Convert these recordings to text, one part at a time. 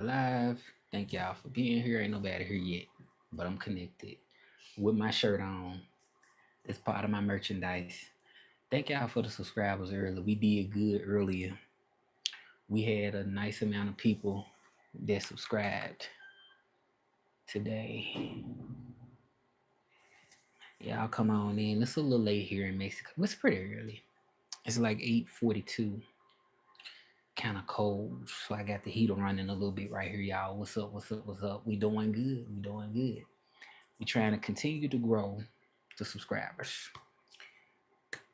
Live. Thank y'all for being here. Ain't nobody here yet, but I'm connected with my shirt on. It's part of my merchandise. Thank y'all for the subscribers earlier. We did good earlier. We had a nice amount of people that subscribed today. Y'all come on in. It's a little late here in Mexico. It's pretty early. It's like 8:42. Kind of cold, so I got the heater running a little bit right here, y'all. What's up? What's up? What's up? We doing good. We doing good. We trying to continue to grow the subscribers.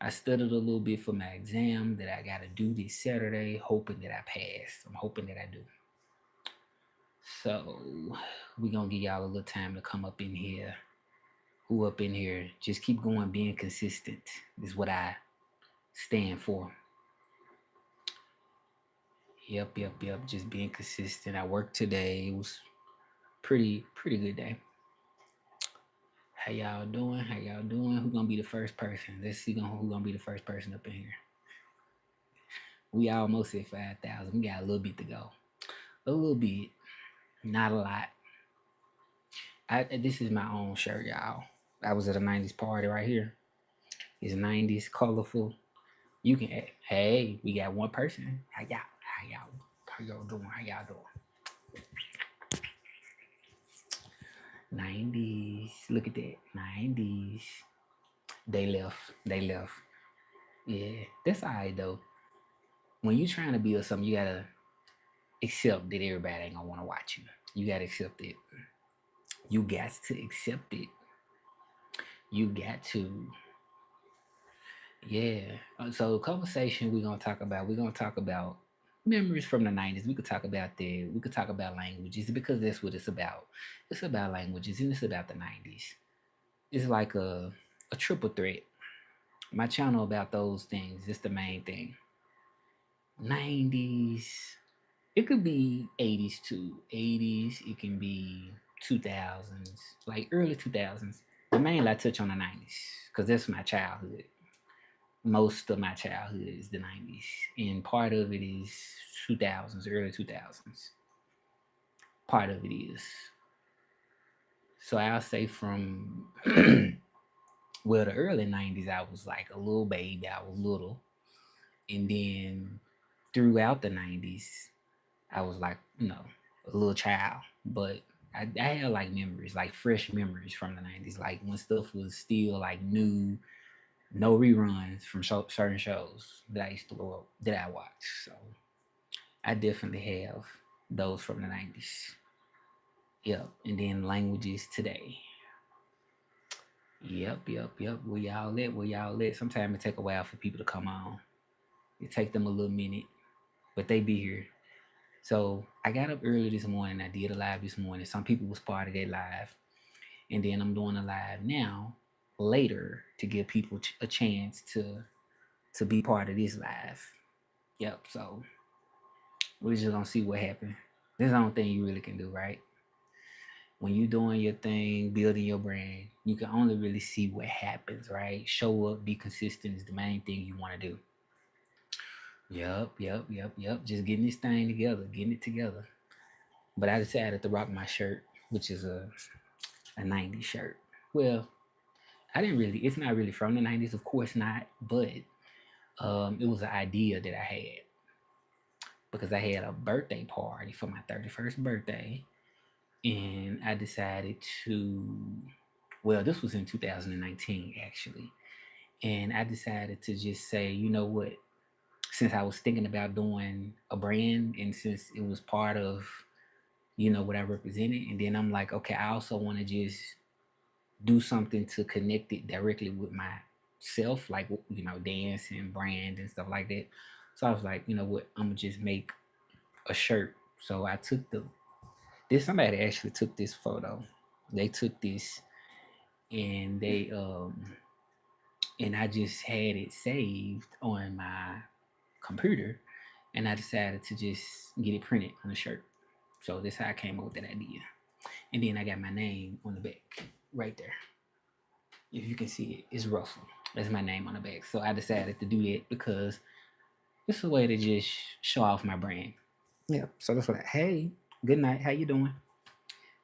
I studied a little bit for my exam that I got to do this Saturday, hoping that I pass. I'm hoping that I do. So we gonna give y'all a little time to come up in here. Who up in here? Just keep going, being consistent is what I stand for. Yep, yep, yep. Just being consistent. I worked today. It was pretty good day. How y'all doing? How y'all doing? Who gonna be the first person? Let's see who gonna be the first person up in here. We almost at 5,000. We got a little bit to go. A little bit, not a lot. This is my own shirt, y'all. I was at a 90s party right here. It's 90s, colorful. You can, hey, we got one person. How y'all doing? How y'all doing? 90s. Look at that. 90s. They left. They left. Yeah, that's all right though. When you trying to build something, you gotta accept that everybody ain't gonna want to watch you. You gotta accept it. You got to accept it. You got to. Yeah. So the conversation we're gonna talk about memories from the 90s. We could talk about that. We could talk about languages because that's what it's about. It's about languages and it's about the 90s. It's like a triple threat. My channel about those things. It's the main thing. 90s. It could be 80s too. 80s. It can be 2000s, like early 2000s. The main I touch on the 90s because that's my childhood. Most of my childhood is the 90s, and part of it is 2000s, early 2000s. Part of it is. So I'll say from well, the early 90s, I was like a little baby. I was little, and then throughout the 90s, I was like, a little child, but I had like memories, like fresh memories from the 90s, like when stuff was still like new, no reruns from certain shows that I used to that I watched. So I definitely have those from the 90s. Yep. And then languages today. Yep, yep, yep. Where y'all at? Where y'all at? Sometimes it take a while for people to come on. It take them a little minute, but they be here. So I got up early this morning. I did a live this morning. Some people was part of that live, and then I'm doing a live now later to give people a chance to be part of this live. Yep. So we're just gonna see what happens. This is the only thing you really can do, right? When you doing your thing, building your brand, you can only really see what happens, right? Show up, be consistent is the main thing you want to do. Yep, yep, yep, yep. Just getting this thing together, getting it together. But I decided to rock my shirt, which is a 90s shirt. Well, I didn't really, it's not really from the 90s, of course not, but it was an idea that I had because I had a birthday party for my 31st birthday. And I decided to, well, this was in 2019 actually. And I decided to just say, you know what, since I was thinking about doing a brand and since it was part of, what I represented, and then I'm like, okay, I also want to just do something to connect it directly with myself, like, dance and brand and stuff like that. So I was like, you know what, I'm gonna just make a shirt. So I took this somebody actually took this photo. They took this and I just had it saved on my computer and I decided to just get it printed on a shirt. So that's how I came up with that idea. And then I got my name on the back right there. If you can see it, it's Russell. That's my name on the back. So I decided to do that because it's a way to just show off my brand. Yeah. So that's what hey. Good night. How you doing?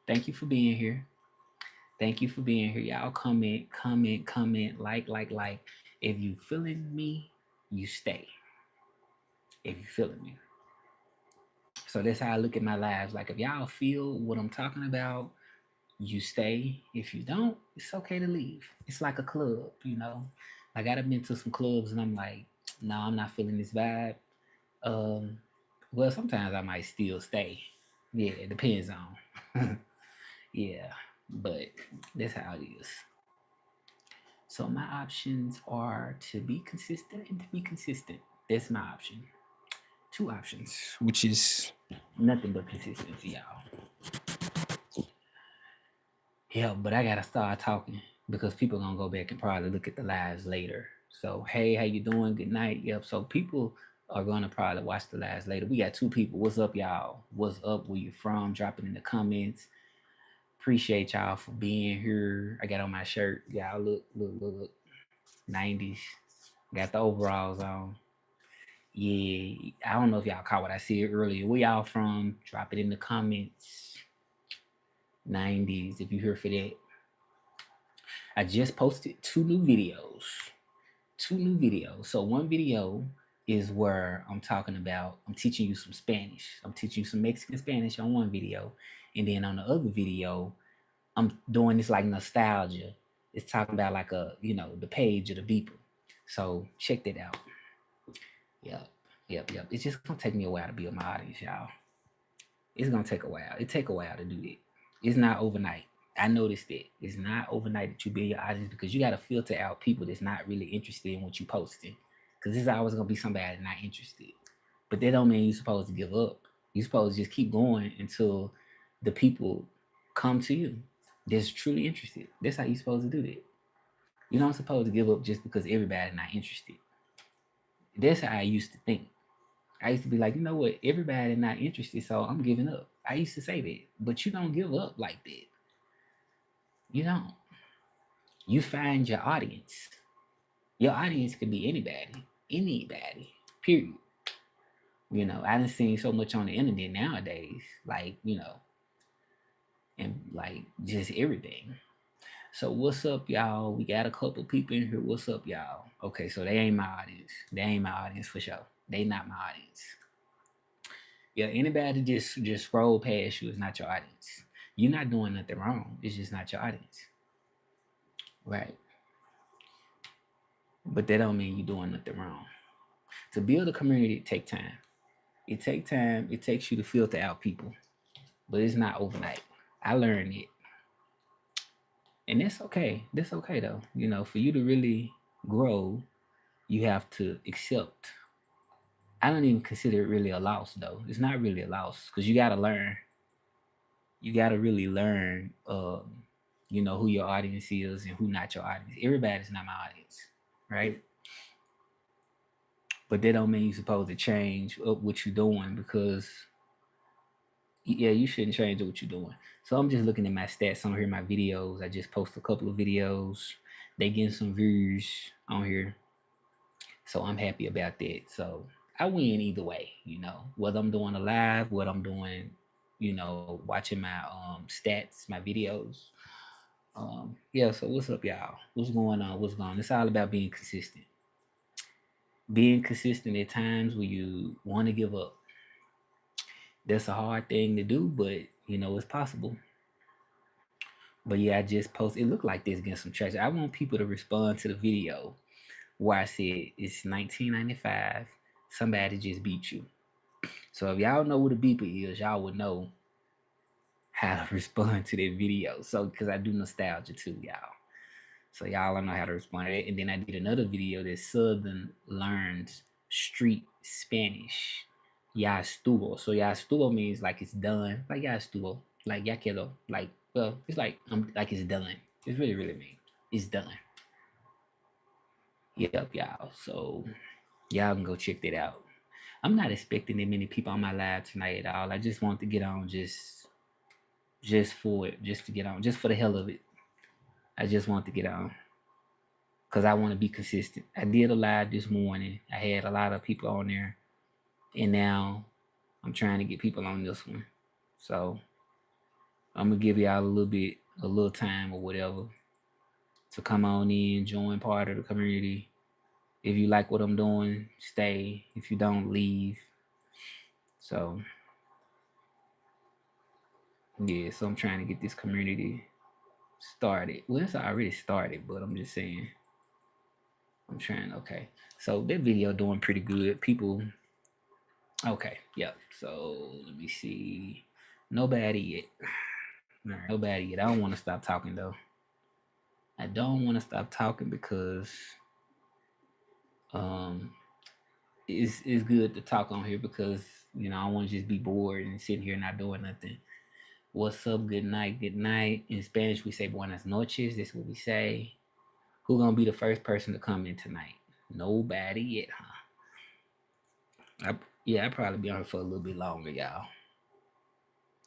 Thank you for being here. Thank you for being here. Y'all comment, comment, comment, like. If you feeling me, you stay. If you feeling me. So that's how I look at my lives. Like if y'all feel what I'm talking about, you stay. If you don't, it's okay to leave. It's like a club, you know. Like I've been to some clubs and I'm like, no, I'm not feeling this vibe. Um, well, sometimes I might still stay. Yeah, it depends on. Yeah, but that's how it is. So my options are to be consistent and to be consistent. That's my option. Two options, which is nothing but consistency, y'all. Yeah, but I gotta start talking because people gonna go back and probably look at the lives later. So hey, how you doing? Good night. Yep. So people are gonna probably watch the lives later. We got two people. What's up, y'all? What's up? Where you from? Drop it in the comments. Appreciate y'all for being here. I got on my shirt. Y'all look. 90s. Got the overalls on. Yeah, I don't know if y'all caught what I said earlier. Where y'all from? Drop it in the comments. 90s, if you're here for that. I just posted two new videos. Two new videos. So one video is where I'm teaching you some Spanish. I'm teaching you some Mexican Spanish on one video. And then on the other video, I'm doing this like nostalgia. It's talking about like the page of the beeper. So check that out. Yep. It's just gonna take me a while to build my audience, y'all. It's gonna take a while. It take a while to do that. It's not overnight. I noticed that it's not overnight that you build your audience because you got to filter out people that's not really interested in what you posting. Because there's always gonna be somebody not interested. But that don't mean you're supposed to give up. You're supposed to just keep going until the people come to you that's truly interested. That's how you're supposed to do that. You're not supposed to give up just because everybody's not interested. That's how I used to think. I used to be like, you know what, everybody not interested, so I'm giving up. I used to say that, but you don't give up like that. You don't. You find your audience. Your audience could be anybody. Period. I done seen so much on the internet nowadays, and like just everything. So what's up, y'all? We got a couple people in here. What's up, y'all? Okay, so they ain't my audience. They ain't my audience for sure. They not my audience. Yeah, anybody just scroll past you is not your audience. You're not doing nothing wrong. It's just not your audience, right? But that don't mean you're doing nothing wrong. To build a community, it take time. It take time. It takes you to filter out people, but it's not overnight. I learned it, and that's okay. That's okay though. For you to really grow, you have to accept. I don't even consider it really a loss though. It's not really a loss because you gotta learn. You gotta really learn. Who your audience is and who not your audience. Everybody's not my audience, right? But that don't mean you're supposed to change up what you're doing because yeah, you shouldn't change what you're doing. So I'm just looking at my stats on here, my videos. I just post a couple of videos. They getting some views on here. So I'm happy about that. So I win either way. Whether I'm doing a live, whether I'm doing, watching my stats, my videos. Yeah, so what's up, y'all? What's going on? What's going on? It's all about being consistent. Being consistent at times when you want to give up. That's a hard thing to do, but it's possible. But yeah, I just post. It looked like this getting some traction. I want people to respond to the video where I said it's 1995. Somebody just beat you. So if y'all know what a beeper is, y'all would know how to respond to that video. So because I do nostalgia too, y'all. So y'all know how to respond to that. And then I did another video that Southern learns street Spanish. Ya estuvo. So ya estuvo means like it's done. Like ya estuvo. Like ya quedó. Like, well, it's like it's done. It's really mean. It's done. Yep, y'all. So y'all can go check that out. I'm not expecting that many people on my live tonight at all. I just want to get on just for it, just to get on, just for the hell of it. I just want to get on because I want to be consistent. I did a live this morning. I had a lot of people on there, and now I'm trying to get people on this one. So I'm gonna give y'all a little time or whatever to come on in, join part of the community. If you like what I'm doing, stay. If you don't, leave. So yeah, so I'm trying to get this community started. Well, it's already started, but I'm just saying I'm trying. Okay, so that video doing pretty good. People, okay, yep. So let me see. Nobody yet. All right, nobody yet. I don't want to stop talking though. I don't want to stop talking because um it's good to talk on here because I want to just be bored and sitting here not doing nothing. What's up? Good night. Good night. In Spanish, we say buenas noches. That's what we say. Who gonna be the first person to come in tonight? Nobody yet, huh? Yeah, I'll probably be on here for a little bit longer, y'all.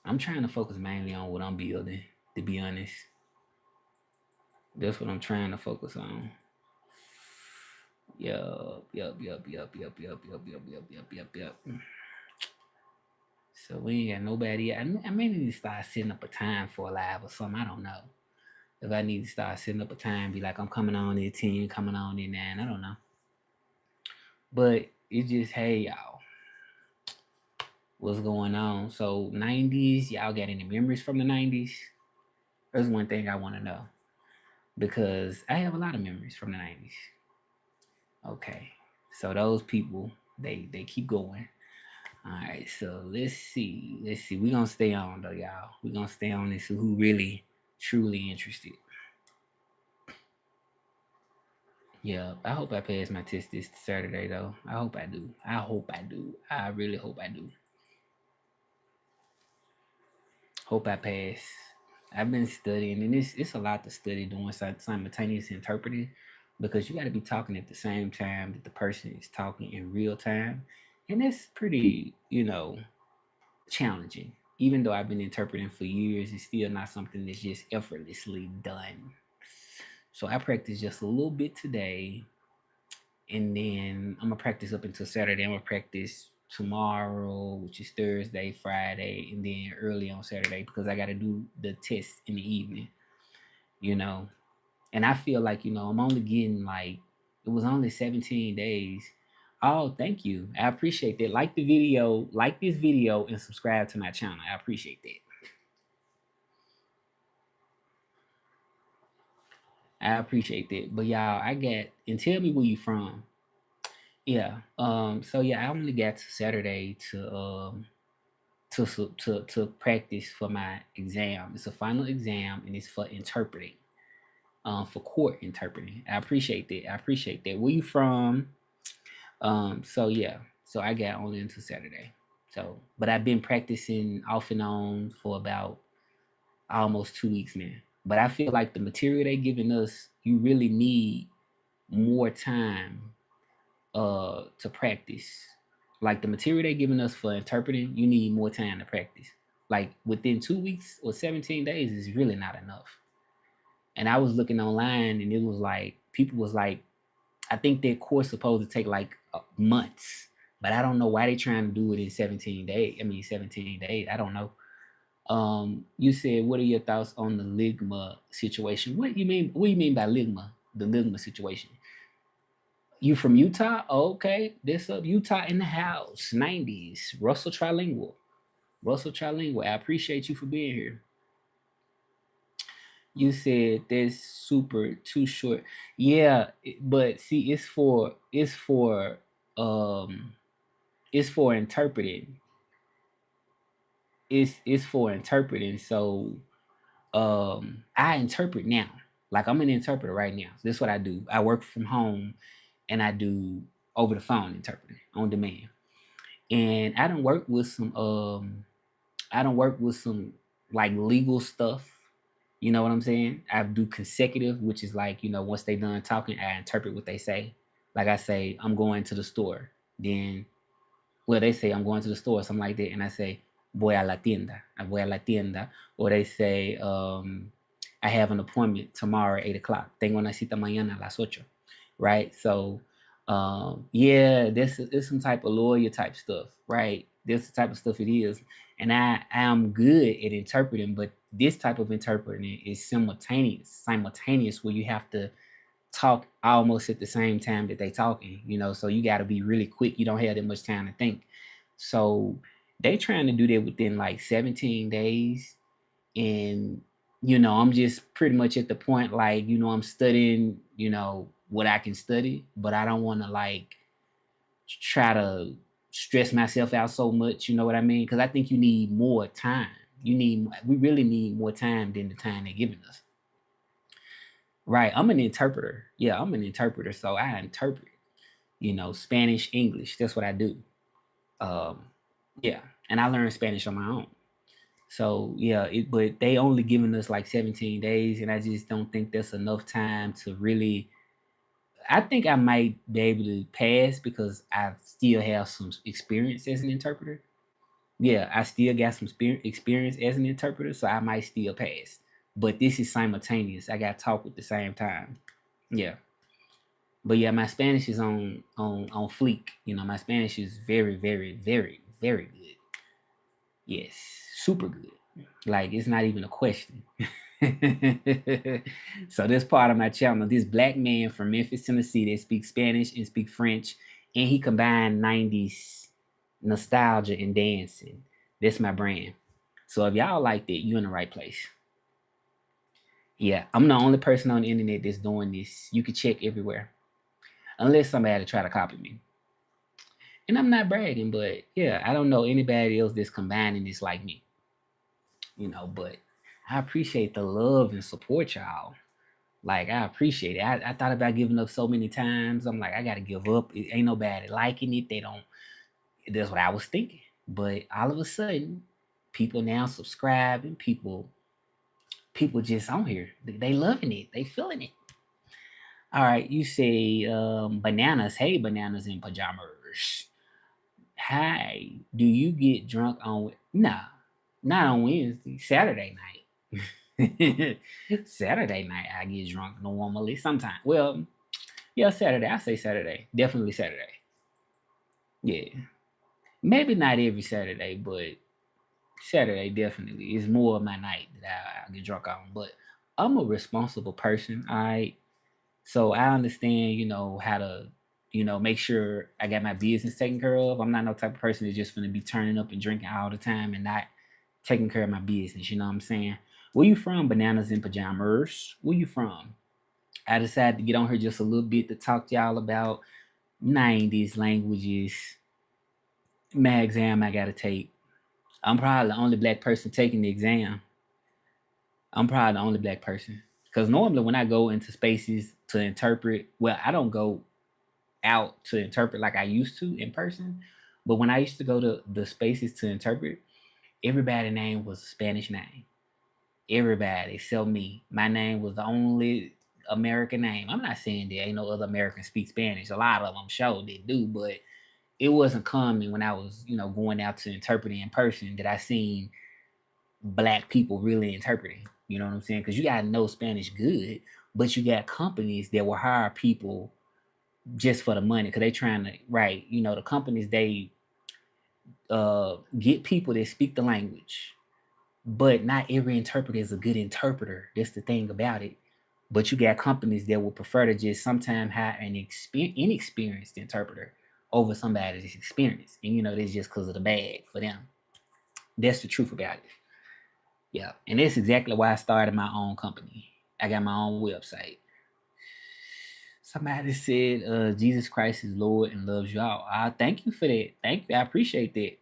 I'm trying to focus mainly on what I'm building, to be honest. That's what I'm trying to focus on. Yup. So we ain't got nobody yet. I may need to start setting up a time for a live or something. I don't know. If I need to start setting up a time, be like, I'm coming on at 10, coming on at 9. I don't know. But it's just, hey, y'all, what's going on? So 90s, y'all got any memories from the 90s? That's one thing I want to know because I have a lot of memories from the 90s. Okay, so those people, they keep going. All right, so let's see. We're gonna stay on though, y'all. We're gonna stay on this who really truly interested. Yeah, I hope I pass my test this Saturday though. I hope I do. I really hope I do. Hope I pass. I've been studying, and it's a lot to study doing simultaneous interpreting because you got to be talking at the same time that the person is talking in real time, and that's pretty, challenging. Even though I've been interpreting for years, it's still not something that's just effortlessly done. So I practice just a little bit today, and then I'm gonna practice up until Saturday. I'm gonna practice tomorrow, which is Thursday, Friday, and then early on Saturday because I got to do the test in the evening. You know, and I feel like I'm only getting like it was only 17 days. Oh, thank you. I appreciate that. Like the video, like this video, and subscribe to my channel. I appreciate that. I appreciate that. But y'all, I got and tell me where you from. Yeah. So yeah, I only got to Saturday to practice for my exam. It's a final exam and it's for interpreting. For court interpreting. I appreciate that. I appreciate that. Where you from? So yeah. So I got only until Saturday. So but I've been practicing off and on for about almost 2 weeks now. But I feel like the material they giving us, you really need more time to practice. Like the material they giving us for interpreting, you need more time to practice. Like within 2 weeks or 17 days is really not enough. And I was looking online and it was like people was like, I think their course supposed to take like months, but I don't know why they trying to do it in 17 days. I mean 17 days. I don't know. You said what are your thoughts on the ligma situation? What you mean? What do you mean by ligma? The ligma situation? You from Utah? Oh, okay. This up Utah in the house. 90s. Russell Trilingual. Russell Trilingual. I appreciate you for being here. You said that's super too short. Yeah, but see, um it's for interpreting. It's for interpreting. So I interpret now. Like I'm an interpreter right now. This is what I do. I work from home and I do over the phone interpreting on demand. And I don't work with some like legal stuff. You know what I'm saying? I do consecutive, which is like, once they done talking, I interpret what they say. Like I say, I'm going to the store. Then well, they say I'm going to the store, something like that, and I say voy a la tienda, voy a la tienda, or they say I have an appointment tomorrow at 8 o'clock. Tengo una cita mañana a las 8, right? So yeah, this is some type of lawyer type stuff, right? This the type of stuff it is, and I am good at interpreting, but this type of interpreting is simultaneous where you have to talk almost at the same time that they talking, so you got to be really quick. You don't have that much time to think. So they trying to do that within like 17 days. And, I'm just pretty much at the point, like, I'm studying, what I can study, but I don't want to like try to stress myself out so much. You know what I mean? Because I think you need more time. We really need more time than the time they're giving us. Right. I'm an interpreter. Yeah, I'm an interpreter. So I interpret, Spanish, English. That's what I do. Um, yeah. And I learned Spanish on my own. So yeah, but they only giving us like 17 days, and I just don't think that's enough time to really. I think I might be able to pass because I still have some experience as an interpreter. Yeah, I still got some experience as an interpreter, so I might still pass. But this is simultaneous. I got to talk at the same time. Yeah. But yeah, my Spanish is on fleek. My Spanish is very, very, very, very good. Yes, super good. Like it's not even a question. So this part of my channel, this black man from Memphis, Tennessee, that speaks Spanish and speak French, and he combined '90s nostalgia and dancing. That's my brand. So if y'all like that, you're in the right place. Yeah, I'm the only person on the internet that's doing this. You can check everywhere, unless somebody try to copy me. And I'm not bragging, but yeah, I don't know anybody else that's combining this like me. But I appreciate the love and support, y'all. Like I appreciate it. I thought about giving up so many times. I'm like, I gotta give up. It ain't nobody liking it. They don't. That's what I was thinking. But all of a sudden, people now subscribing. People just on here. They loving it. They feeling it. All right, you say bananas. Hey, bananas in pajamas. Hi, do you get drunk on? Nah, not on Wednesday. Saturday night. Saturday night, I get drunk normally. Sometimes. Well, yeah, Saturday. I say Saturday. Definitely Saturday. Yeah, maybe not every Saturday, but Saturday definitely is more of my night that I get drunk on. But I'm a responsible person. So I understand, how to, make sure I got my business taken care of. I'm not no type of person that's just gonna be turning up and drinking all the time and not taking care of my business. You know what I'm saying? Where you from, bananas in pajamas? Where you from? I decided to get on here just a little bit to talk to y'all about 90s languages. My exam I gotta take. I'm probably the only black person taking the exam. I'm probably the only black person. Because normally when I go into spaces to interpret, well, I don't go out to interpret like I used to in person. But when I used to go to the spaces to interpret, everybody's name was a Spanish name. Everybody except me. My name was the only American name. I'm not saying there ain't no other Americans speak Spanish. A lot of them show they do, but it wasn't common when I was, going out to interpreting in person that I seen black people really interpreting. You know what I'm saying? Because you gotta know Spanish good, but you got companies that will hire people just for the money because they trying to right. The companies they get people that speak the language, but not every interpreter is a good interpreter. That's the thing about it. But you got companies that will prefer to just sometimes hire an inexperienced interpreter over somebody that's experienced, and that's just because of the bag for them. That's the truth about it. Yeah, and that's exactly why I started my own company. I got my own website. Somebody said, Jesus Christ is Lord and loves you all. Thank you for that. Thank you. I appreciate that.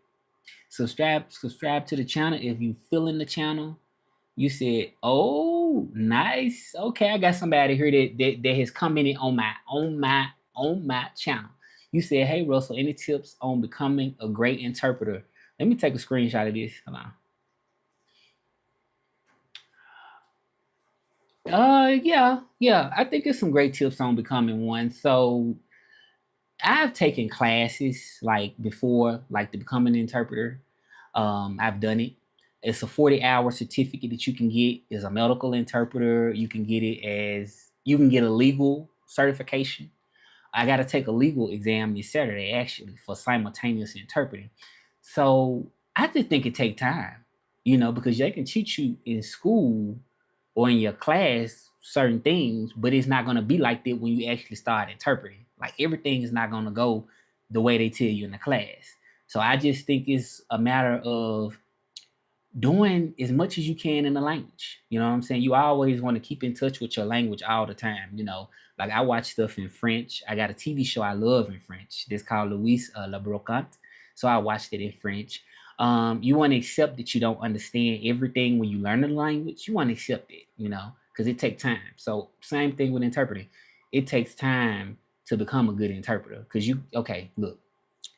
Subscribe to the channel if you feeling the channel. You said, oh, nice. Okay, I got somebody here that has commented on my channel. You said, hey Russell, any tips on becoming a great interpreter? Let me take a screenshot of this. Hold on. Yeah. I think there's some great tips on becoming one. So I've taken classes like before, like to become an interpreter. I've done it. It's a 40-hour certificate that you can get as a medical interpreter. You can get it as you can get a legal certification. I got to take a legal exam this Saturday actually for simultaneous interpreting. So I just think it take time, you know, because they can teach you in school or in your class certain things, but it's not gonna be like that when you actually start interpreting. Like everything is not gonna go the way they tell you in the class. So I just think it's a matter of doing as much as you can in the language. You know what I'm saying? You always want to keep in touch with your language all the time. You know, like I watch stuff in French. I got a TV show I love in French. It's called Louis Le Brocante. So I watched it in French. You want to accept that you don't understand everything when you learn the language. You want to accept it, you know, because it takes time. So same thing with interpreting. It takes time to become a good interpreter. Because okay, look,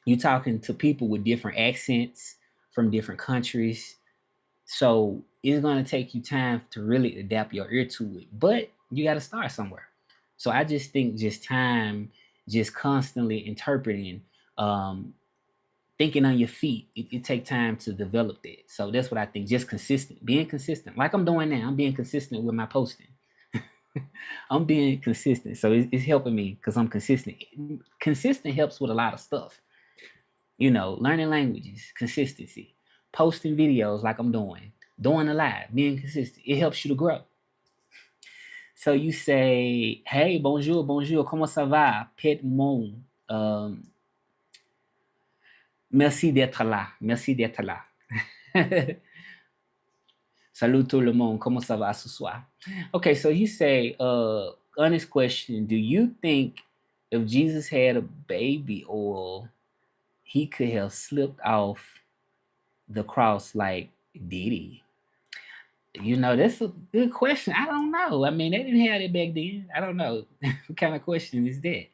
you talking to people with different accents from different countries, so it's gonna take you time to really adapt your ear to it. But you gotta start somewhere. So I just think just time, just constantly interpreting, um, thinking on your feet, it take time to develop that. So that's what I think. Just consistent, being consistent. Like I'm doing now. I'm being consistent with my posting. I'm being consistent. So it's helping me because I'm consistent. Consistent helps with a lot of stuff. You know, learning languages, consistency, posting videos like I'm doing a live, being consistent. It helps you to grow. So you say, hey, bonjour, bonjour, comment ça va? Pet mon. Um, merci d'être là. Merci d'être là. Salut tout le monde. Comment ça va ce soir? Okay, so you say, honest question. Do you think if Jesus had a baby oil, he could have slipped off the cross like Diddy? You know, that's a good question. I don't know. I mean, they didn't have it back then. I don't know. What kind of question is that?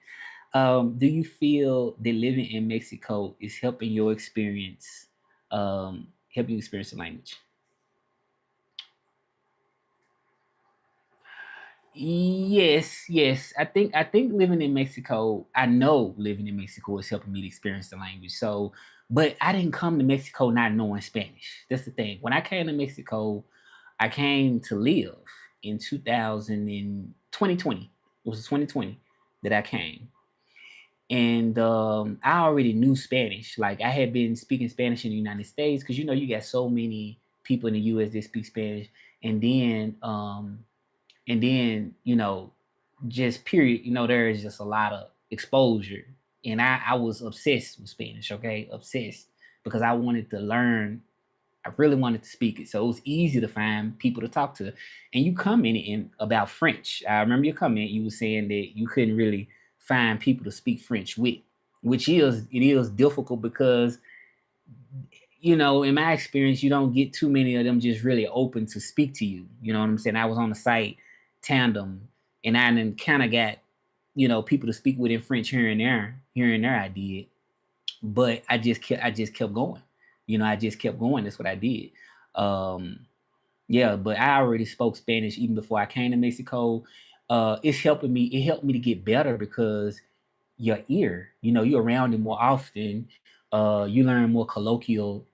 Do you feel that living in Mexico is helping your experience, help you experience the language? Yes, yes. I think living in Mexico, I know living in Mexico is helping me to experience the language. So, but I didn't come to Mexico not knowing Spanish. That's the thing. When I came to Mexico, I came to live in 2000 and 2020. It was 2020 that I came. And I already knew Spanish. Like I had been speaking Spanish in the United States because you know you got so many people in the US that speak Spanish. And then you know, just period, you know, there is just a lot of exposure. And I was obsessed with Spanish, okay? Obsessed because I wanted to learn. I really wanted to speak it. So it was easy to find people to talk to. And you commented in about French. I remember your comment, you were saying that you couldn't really find people to speak French with, which is it is difficult because you know, in my experience, you don't get too many of them just really open to speak to you. You know what I'm saying? I was on the site Tandem, and I then kind of got, you know, people to speak with in French here and there. Here and there, I did, but I just kept going. You know, I just kept going. That's what I did. Um, yeah, but I already spoke Spanish even before I came to Mexico. It's helping me. It helped me to get better because your ear. You know, you're around it more often. You learn more colloquial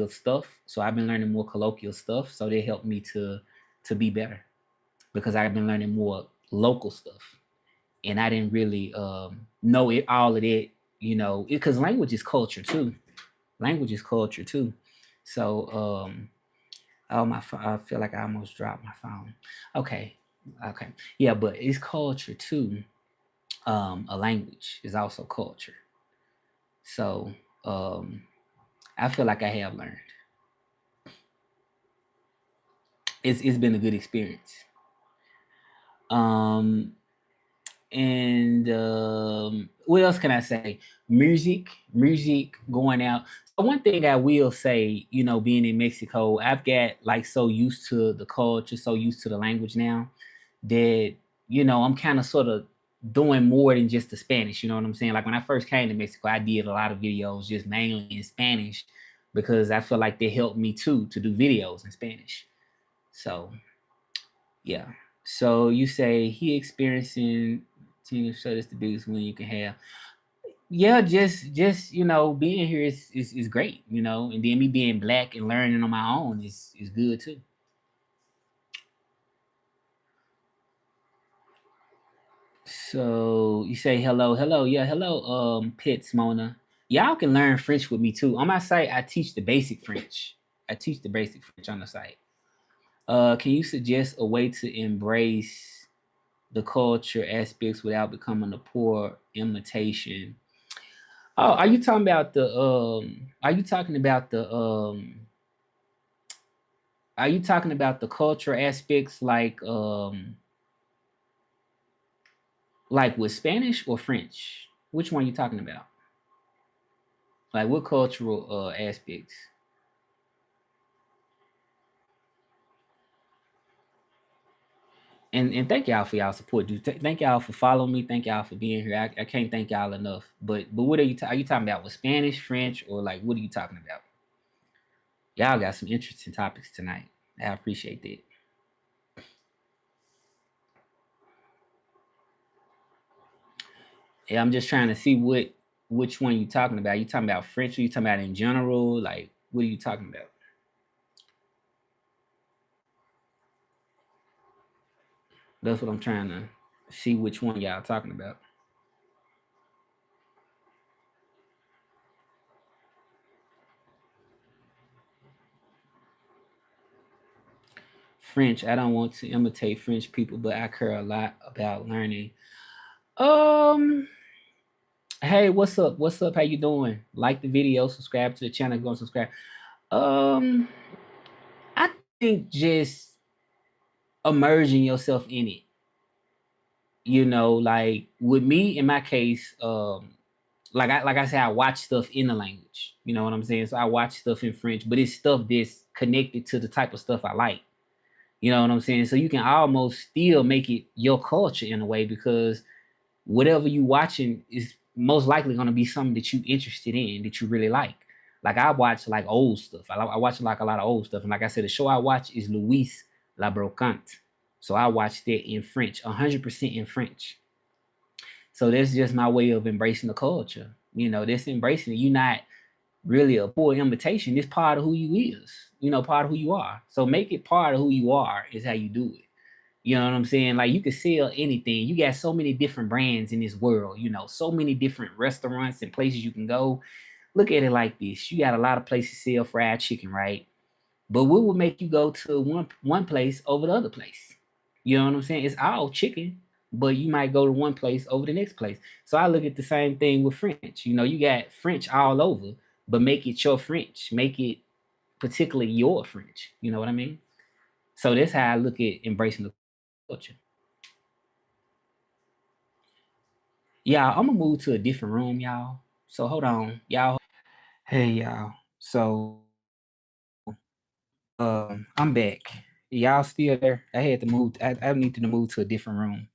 stuff. So I've been learning more colloquial stuff. So they help me to be better because I've been learning more local stuff, and I didn't really know it all of that. You know, because language is culture too. Language is culture too. So oh I feel like I almost dropped my phone. Okay, okay, yeah, but it's culture too. A language is also culture. So I feel like I have learned. It's been a good experience. Um, and what else can I say? Music going out. So one thing I will say, you know, being in Mexico, I've got like so used to the culture, so used to the language now that you know I'm kind of sort of doing more than just the Spanish. You know what I'm saying? Like when I first came to Mexico, I did a lot of videos just mainly in Spanish because I feel like they helped me too to do videos in Spanish. So yeah. So you say he experiencing team show that's the biggest win you can have. Yeah, just you know, being here is great, you know, and then me being black and learning on my own is good too. So you say hello, hello, yeah, hello, Pits Mona. Y'all can learn French with me too. On my site, I teach the basic French. I teach the basic French on the site. Can you suggest a way to embrace the culture aspects without becoming a poor imitation? Oh, are you talking about the are you talking about the are you talking about the culture aspects like with Spanish or French? Which one are you talking about? Like what cultural aspects? And thank y'all for y'all support, dude. Thank y'all for following me. Thank y'all for being here. I can't thank y'all enough. But what are are you talking about with Spanish, French, or like what are you talking about? Y'all got some interesting topics tonight. I appreciate that. Yeah, I'm just trying to see which one you talking about. You talking about French or you talking about in general? Like what are you talking about? That's what I'm trying to see which one y'all talking about. French. I don't want to imitate French people, but I care a lot about learning. Um, hey, what's up? What's up? How you doing? Like the video, subscribe to the channel, go and subscribe. Um, I think just immersing yourself in it. Like with me in my case, like I said, I watch stuff in the language. You know what I'm saying? So I watch stuff in French, but it's stuff that's connected to the type of stuff I like. You know what I'm saying? So you can almost still make it your culture in a way because whatever you watching is most likely going to be something that you interested in that you really like. Like I watch like old stuff. I watch like a lot of old stuff, and like I said, the show I watch is Louis La Brocante. So I watched it in French, 100% in French. So that's just my way of embracing the culture. That's embracing it. You're not really a poor imitation. It's part of who you is. Part of who you are. So make it part of who you are is how you do it. You know what I'm saying? Like you can sell anything. You got so many different brands in this world, so many different restaurants and places you can go. Look at it like this. You got a lot of places sell fried chicken, right? But what would make you go to one place over the other place? You know what I'm saying? It's all chicken, but you might go to one place over the next place. So I look at the same thing with French. You got French all over, but make it your French. Make it particularly your French. You know what I mean? So that's how I look at embracing the culture. Yeah, I'm gonna move to a different room, y'all. So hold on, y'all. Hey, y'all. So I'm back. Y'all still there? I had to move. I needed to move to a different room.